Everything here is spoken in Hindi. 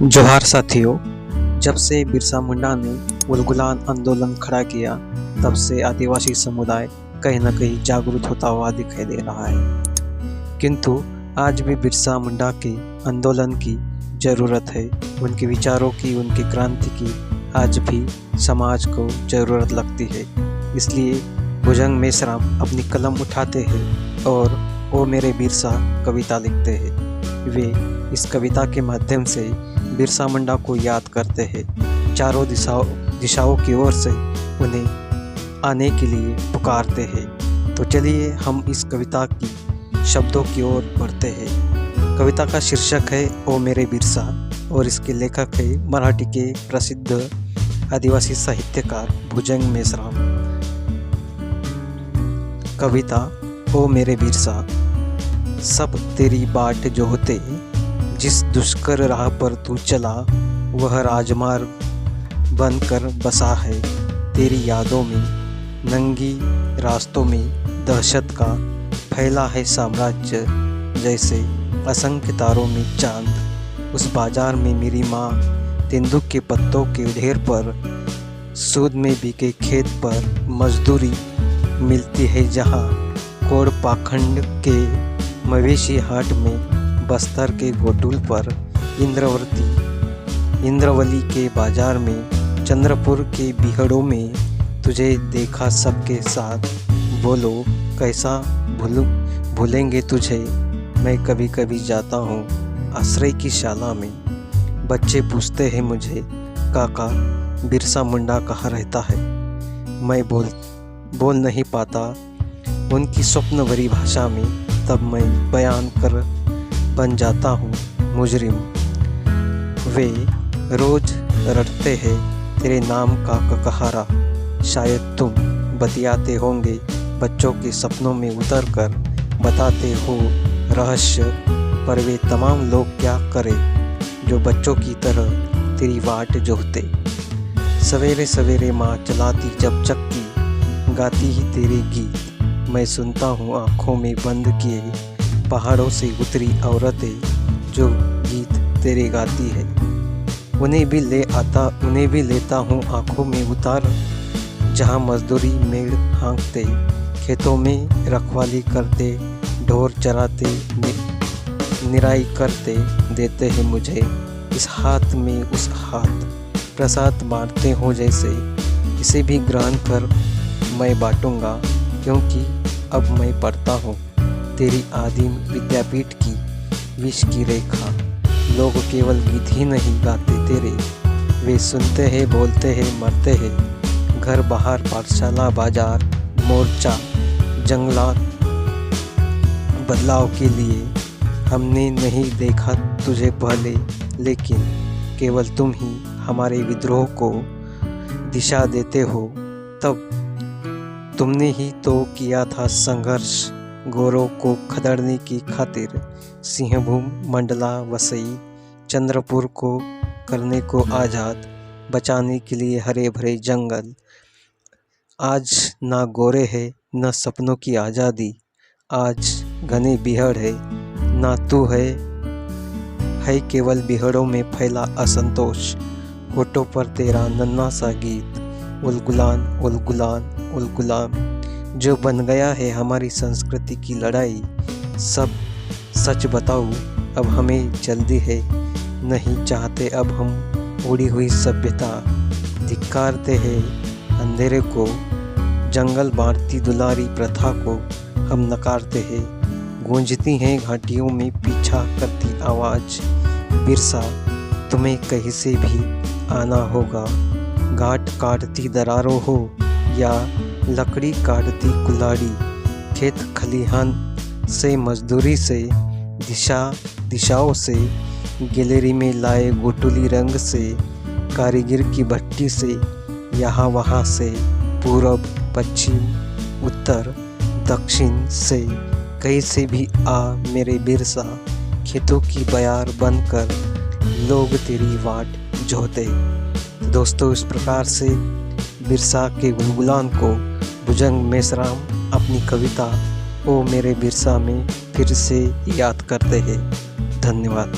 जोहार साथियों। जब से बिरसा मुंडा ने उलगुलान आंदोलन खड़ा किया, तब से आदिवासी समुदाय कहीं न कहीं जागरूक होता हुआ दिखाई दे रहा है। किंतु आज भी बिरसा मुंडा के आंदोलन की ज़रूरत है। उनके विचारों की, उनकी क्रांति की आज भी समाज को ज़रूरत लगती है। इसलिए भुजंग मेश्राम अपनी कलम उठाते हैं और ओ मेरे बिरसा कविता लिखते हैं। वे इस कविता के माध्यम से बिरसा मुंडा को याद करते हैं। चारों दिशाओं की ओर से उन्हें आने के लिए पुकारते हैं। तो चलिए हम इस कविता की शब्दों की ओर बढ़ते हैं। कविता का शीर्षक है ओ मेरे बिरसा और इसके लेखक है मराठी के प्रसिद्ध आदिवासी साहित्यकार भुजंग मेश्राम। कविता ओ मेरे बिरसा। सब तेरी बाट जो होते, जिस दुष्कर राह पर तू चला, वह राजमार्ग बनकर बसा है तेरी यादों में। नंगी रास्तों में दहशत का फैला है साम्राज्य, जैसे असंख्य तारों में चांद। उस बाजार में मेरी माँ तेंदुक के पत्तों के ढेर पर, सूद में बिके खेत पर मजदूरी मिलती है जहाँ। कोड़ पाखंड के मवेशी हाट में, बस्तर के गोटुल पर, इंद्रवली के बाजार में, चंद्रपुर के बिहड़ों में तुझे देखा सबके साथ। बोलो कैसा भूलेंगे तुझे, मैं कभी कभी जाता हूँ आश्रय की शाला में। बच्चे पूछते हैं मुझे, काका बिरसा मुंडा कहाँ रहता है। मैं बोल नहीं पाता उनकी स्वप्न भरी भाषा में। तब मैं बयान कर बन जाता हूँ मुजरिम। वे रोज रटते हैं तेरे नाम का ककहारा। शायद तुम बतियाते होंगे बच्चों के सपनों में उतर कर, बताते हो रहस्य। पर वे तमाम लोग क्या करें जो बच्चों की तरह तेरी वाट जोहते। सवेरे सवेरे माँ चलाती जब चक्की, गाती ही तेरे गीत। मैं सुनता हूँ आँखों में बंद किए, पहाड़ों से उतरी औरतें जो गीत तेरे गाती है। उन्हें भी लेता हूँ आँखों में उतार, जहाँ मजदूरी मेड़ हाँकते, खेतों में रखवाली करते, ढोर चराते, निराई करते देते हैं मुझे इस हाथ में उस हाथ। प्रसाद बांटते हो जैसे, इसे भी ग्रहण कर मैं बांटूंगा, क्योंकि अब मैं पढ़ता हूँ तेरी आदिम विद्यापीठ की विष की रेखा। लोग केवल गीत ही नहीं गाते तेरे, वे सुनते हैं, बोलते हैं, मरते हैं। घर बाहर, पाठशाला, बाजार, मोर्चा, जंगलात, बदलाव के लिए। हमने नहीं देखा तुझे पहले, लेकिन केवल तुम ही हमारे विद्रोह को दिशा देते हो। तब तुमने ही तो किया था संघर्ष गोरों को खदेड़ने की खातिर। सिंहभूम, मंडला, वसई, चंद्रपुर को करने को आज़ाद, बचाने के लिए हरे भरे जंगल। आज ना गोरे है न सपनों की आज़ादी, आज घने बिहड़ है ना तू है केवल बिहड़ों में फैला असंतोष। होठों पर तेरा नन्हा सा गीत, उलगुलान उलगुलान उलगुलान, जो बन गया है हमारी संस्कृति की लड़ाई। सब सच बताओ अब हमें जल्दी है, नहीं चाहते अब हम उड़ी हुई सभ्यता। धिक्कारते हैं अंधेरे को, जंगल बांटती दुलारी प्रथा को हम नकारते हैं। गूंजती हैं घाटियों में पीछा करती आवाज़। बिरसा तुम्हें कहीं से भी आना होगा, घाट काटती दरारों हो या लकड़ी काटती कुल्हाड़ी। खेत खलिहान से, मजदूरी से, दिशाओं से, गैलरी में लाए गोटुली रंग से, कारीगर की भट्टी से, यहाँ वहाँ से, पूरब, पश्चिम, उत्तर, दक्षिण से, कहीं से भी आ मेरे बिरसा। खेतों की बयार बनकर लोग तेरी वाट जोहते। दोस्तों, इस प्रकार से बिरसा के गुलगुलान को भुजंग मेश्राम अपनी कविता ओ मेरे बिरसा में फिर से याद करते हैं। धन्यवाद।